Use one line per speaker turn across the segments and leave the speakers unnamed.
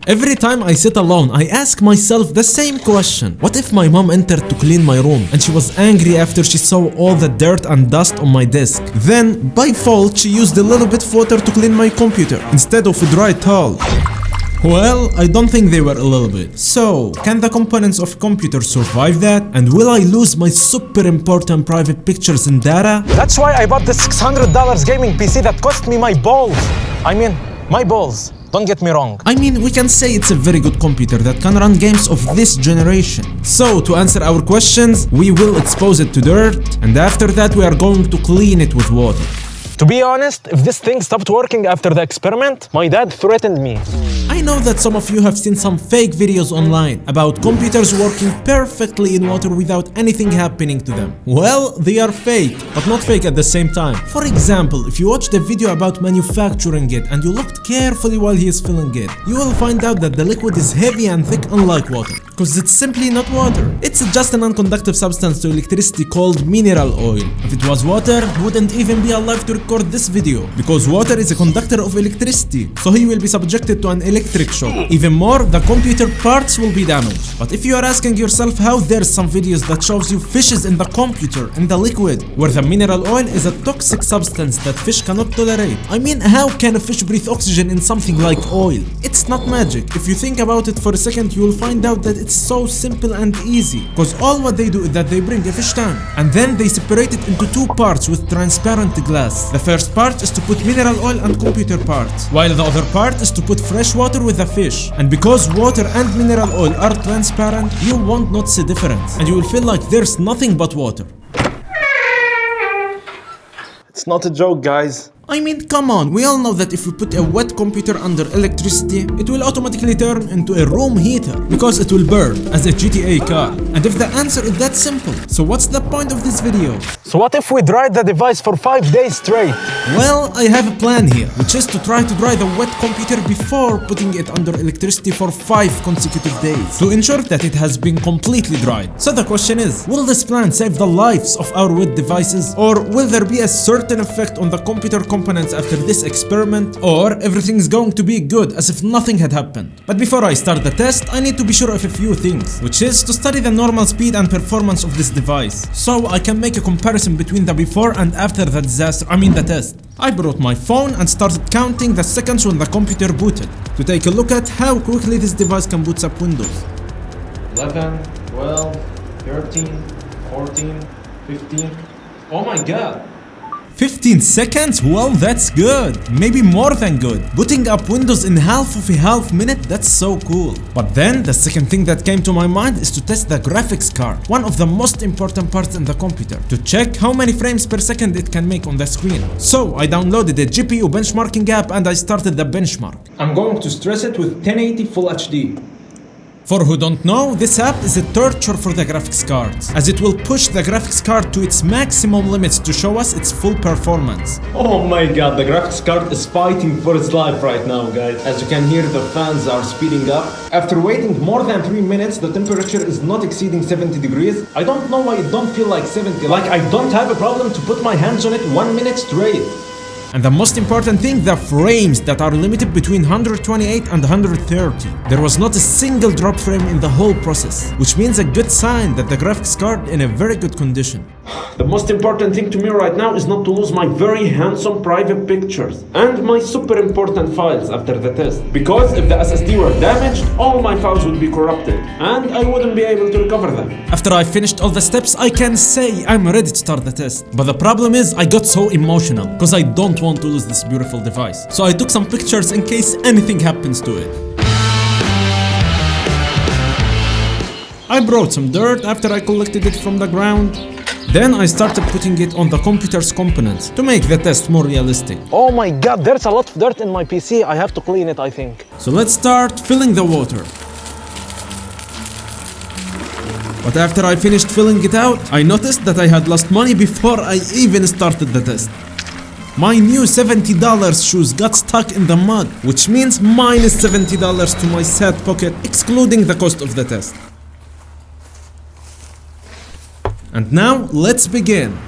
Every time I sit alone, I ask myself the same question. What if my mom entered to clean my room and she was angry after she saw all the dirt and dust on my desk? Then, by fault, she used a little bit of water to clean my computer instead of a dry towel. Well, I don't think they were a little bit. So, can the components of computer survive that? And will I lose my super important private pictures and data?
That's why I bought the $600 gaming PC that cost me my balls. My balls. Don't get me wrong.
I mean, we can say it's a very good computer that can run games of this generation. So, to answer our questions, we will expose it to dirt, and after that we are going to clean it with water.
To be honest, if this thing stopped working after the experiment, my dad threatened me.
I know that some of you have seen some fake videos online about computers working perfectly in water without anything happening to them. Well, they are fake, but not fake at the same time. For example, if you watched a video about manufacturing it and you looked carefully while he is filling it, you will find out that the liquid is heavy and thick unlike water, because it's simply not water. It's just an unconductive substance to electricity called mineral oil. If it was water, he wouldn't even be alive to record this video, because water is a conductor of electricity, so he will be subjected to an electric shock. Even more, the computer parts will be damaged. But if you are asking yourself how there's some videos that shows you fishes in the computer, in the liquid, where the mineral oil is a toxic substance that fish cannot tolerate. I mean, how can a fish breathe oxygen in something like oil? It's not magic. If you think about it for a second, you will find out that it's so simple and easy, because all what they do is that they bring a fish tank and then they separate it into two parts with transparent glass. The first part is to put mineral oil and computer parts, while the other part is to put fresh water with the fish. And because water and mineral oil are transparent, you won't notice a difference, and you will feel like there's nothing but water.
It's not a joke, guys.
I mean, come on, we all know that if we put a wet computer under electricity, it will automatically turn into a room heater, because it will burn as a GTA car. And if the answer is that simple, so what's the point of this video?
So what if we dried the device for 5 days straight?
Well, I have a plan here, which is to try to dry the wet computer before putting it under electricity for 5 consecutive days, to ensure that it has been completely dried. So the question is, will this plan save the lives of our wet devices? Or will there be a certain effect on the computer components after this experiment? Or everything's going to be good as if nothing had happened? But before I start the test, I need to be sure of a few things, which is to study the normal speed and performance of this device, so I can make a comparison between the before and after the the test. I brought my phone and started counting the seconds when the computer booted, to take a look at how quickly this device can boot up Windows.
11, 12, 13, 14, 15. Oh my god!
15 seconds? Well, that's good. Maybe more than good. Booting up Windows in half of a half minute? That's so cool. But then, the second thing that came to my mind is to test the graphics card, one of the most important parts in the computer, to check how many frames per second it can make on the screen. So, I downloaded the GPU benchmarking app and I started the benchmark.
I'm going to stress it with 1080 Full HD.
For who don't know, this app is a torture for the graphics cards, as it will push the graphics card to its maximum limits to show us its full performance.
Oh my god, the graphics card is fighting for its life right now, guys. As you can hear, the fans are speeding up. After waiting more than 3 minutes, the temperature is not exceeding 70 degrees. I don't know why it don't feel like 70, like I don't have a problem to put my hands on it 1 minute straight.
And the most important thing, the frames that are limited between 128 and 130. There was not a single drop frame in the whole process, which means a good sign that the graphics card in a very good condition.
The most important thing to me right now is not to lose my very handsome private pictures and my super important files after the test. Because if the SSD were damaged, all my files would be corrupted and I wouldn't be able to recover them.
After I finished all the steps, I can say I'm ready to start the test. But the problem is I got so emotional because I don't want to lose this beautiful device. So I took some pictures in case anything happens to it. I brought some dirt after I collected it from the ground. Then I started putting it on the computer's components to make the test more realistic.
Oh my god, there's a lot of dirt in my PC. I have to clean it, I think.
So let's start filling the water. But after I finished filling it out, I noticed that I had lost money before I even started the test. My new $70 shoes got stuck in the mud, which means minus $70 to my sad pocket, excluding the cost of the test. And now, let's begin.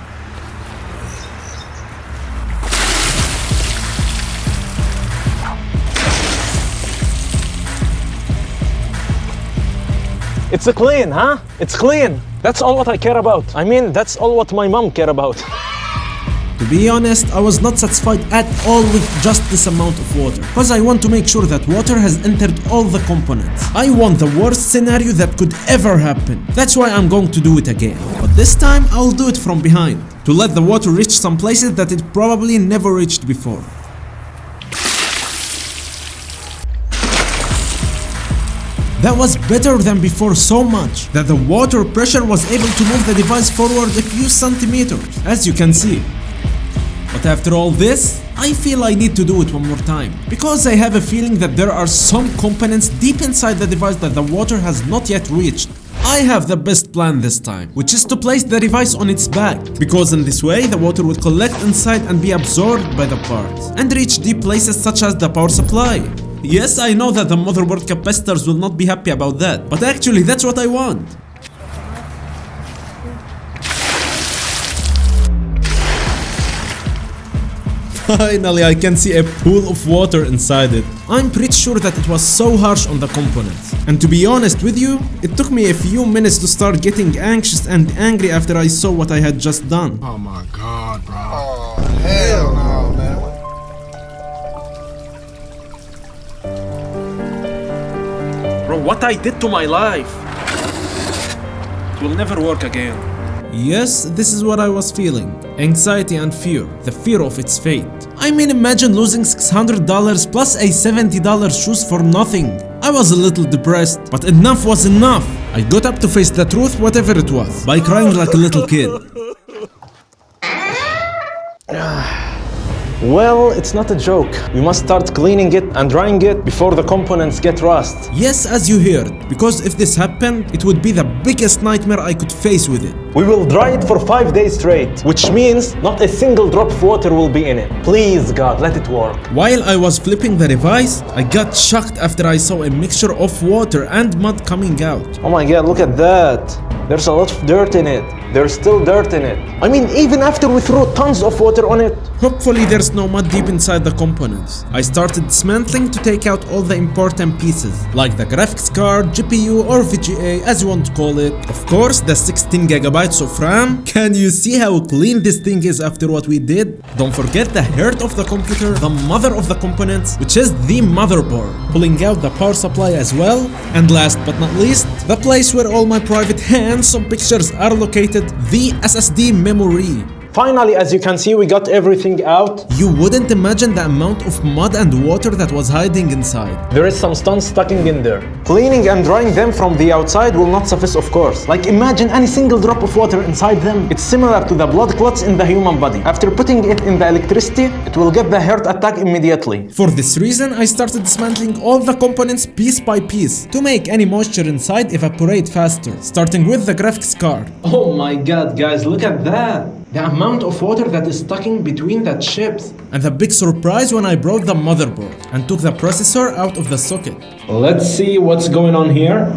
It's clean, huh? It's clean. That's all what I care about. I mean, that's all what my mom care about.
To be honest, I was not satisfied at all with just this amount of water, because I want to make sure that water has entered all the components. I want the worst scenario that could ever happen. That's why I'm going to do it again. But this time, I'll do it from behind, to let the water reach some places that it probably never reached before. That was better than before so much that the water pressure was able to move the device forward a few centimeters, as you can see. But after all this, I feel I need to do it one more time, because I have a feeling that there are some components deep inside the device that the water has not yet reached. I have the best plan this time, which is to place the device on its back, because in this way the water will collect inside and be absorbed by the parts, and reach deep places such as the power supply. Yes, I know that the motherboard capacitors will not be happy about that, but actually that's what I want. Finally, I can see a pool of water inside it. I'm pretty sure that it was so harsh on the components. And to be honest with you, it took me a few minutes to start getting anxious and angry after I saw what I had just done.
Oh my god, bro. Oh, hell no, man.
Bro, what I did to my life. It will never work again. Yes, this is what I was feeling. Anxiety and fear. The fear of its fate. I mean, imagine losing $600 plus a $70 shoes for nothing. I was a little depressed, but enough was enough. I got up to face the truth, whatever it was, by crying like a little kid.
Well, it's not a joke. We must start cleaning it and drying it before the components get rust.
Yes, as you heard, because if this happened, it would be the biggest nightmare I could face with it.
We will dry it for 5 days straight, which means not a single drop of water will be in it. Please, God, let it work.
While I was flipping the device, I got shocked after I saw a mixture of water and mud coming out.
Oh my God, look at that. There's a lot of dirt in it. There's still dirt in it. I mean, even after we threw tons of water on it.
Hopefully there's no mud deep inside the components. I started dismantling to take out all the important pieces, like the graphics card, GPU or VGA as you want to call it. Of course, the 16GB of RAM. Can you see how clean this thing is after what we did? Don't forget the heart of the computer, the mother of the components, which is the motherboard. Pulling out the power supply as well. And last but not least, the place where all my private handsome pictures are located, the SSD memory.
Finally, as you can see, we got everything out.
You wouldn't imagine the amount of mud and water that was hiding inside.
There is some stones stucking in there. Cleaning and drying them from the outside will not suffice, of course. Like, imagine any single drop of water inside them. It's similar to the blood clots in the human body. After putting it in the electricity, it will get the heart attack immediately.
For this reason, I started dismantling all the components piece by piece to make any moisture inside evaporate faster, starting with the graphics card.
Oh my god, guys, look at that! The amount of water that is stuck in between the chips.
And the big surprise when I brought the motherboard and took the processor out of the socket.
Let's see what's going on here.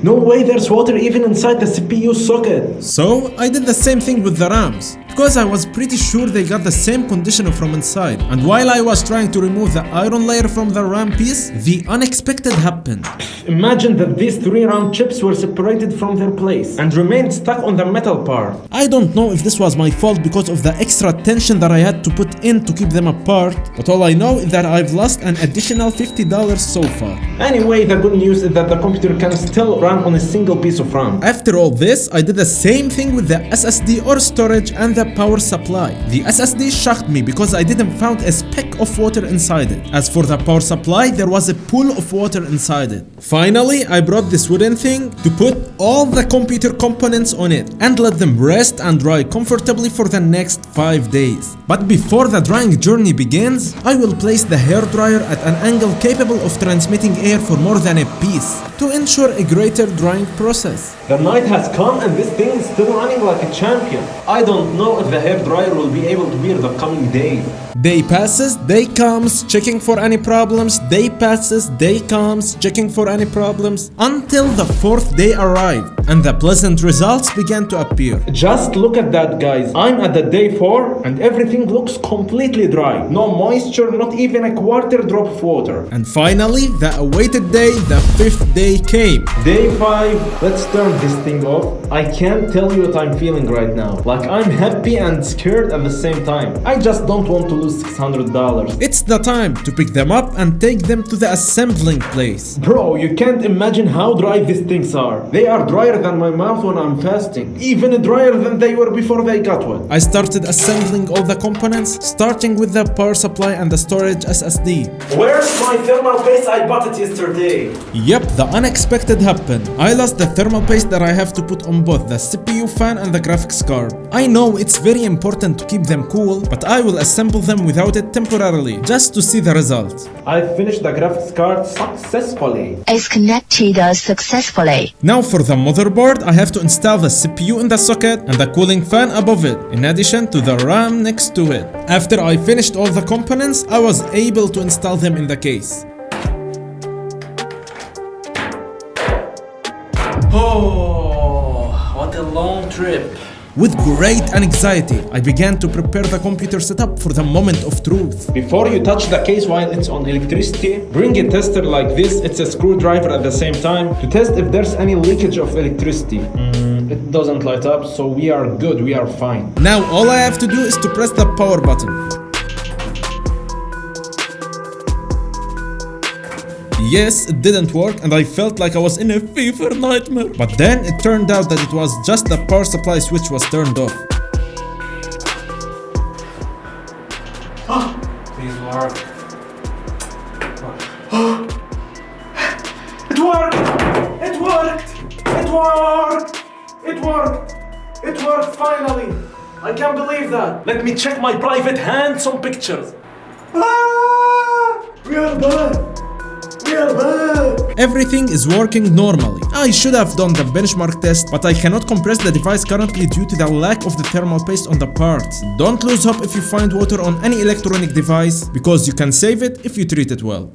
No way, there's water even inside the CPU socket.
So I did the same thing with the RAMs, because I was pretty sure they got the same condition from inside. And while I was trying to remove the iron layer from the RAM piece, the unexpected happened.
Imagine that these 3 RAM chips were separated from their place and remained stuck on the metal part.
I don't know if this was my fault because of the extra tension that I had to put in to keep them apart, but all I know is that I've lost an additional $50 so far.
Anyway, the good news is that the computer can still run on a single piece of RAM.
After all this, I did the same thing with the SSD or storage and the power supply. The SSD shocked me because I didn't find a speck of water inside it. As for the power supply, there was a pool of water inside it. Finally, I brought this wooden thing to put all the computer components on it and let them rest and dry comfortably for the next 5 days. But before the drying journey begins, I will place the hairdryer at an angle capable of transmitting air for more than a piece to ensure a greater drying process.
The night has come and this thing is still running like a champion. I don't know if the hairdryer will be able to bear the coming days.
Day passes, day comes, checking for any problems. Day passes, day comes, checking for any problems. Until the 4th day arrived. and the pleasant results began to appear.
Just look at that, guys. I'm at the day 4 and everything looks completely dry. No moisture, not even a quarter drop of water.
And finally, the awaited day, the 5th day came.
Day 5, let's turn this thing off. I can't tell you what I'm feeling right now. Like I'm happy and scared at the same time. I just don't want to lose $600.
It's the time to pick them up and take them to the assembling place.
Bro, you can't imagine how dry these things are. They are drier than my mouth when I'm fasting. Even drier than they were before they got wet.
I started assembling all the components, starting with the power supply and the storage SSD.
Where's my thermal paste? I bought it yesterday.
Yep, the unexpected happened. I lost the thermal paste that I have to put on both the CPU fan and the graphics card. I know it's very important to keep them cool, but I will assemble them without it temporarily, just to see the result.
I finished the graphics card successfully.
Is connected successfully.
Now for the motherboard, I have to install the CPU in the socket and the cooling fan above it, in addition to the RAM next to it. After I finished all the components, I was able to install them in the case.
Oh, what a long trip.
With great anxiety, I began to prepare the computer setup for the moment of truth.
Before you touch the case while it's on electricity, bring a tester like this, it's a screwdriver at the same time, to test if there's any leakage of electricity. It doesn't light up, so we are good, we are fine.
Now all I have to do is to press the power button. Yes, it didn't work and I felt like I was in a fever nightmare. But then it turned out that it was just the power supply switch was turned off.
Please work. It worked! It worked! It worked! It worked! It worked finally! I can't believe that! Let me check my private hands on pictures. We are back! We are back!
Everything is working normally. I should have done the benchmark test, but I cannot compress the device currently due to the lack of the thermal paste on the parts. Don't lose hope if you find water on any electronic device, because you can save it if you treat it well.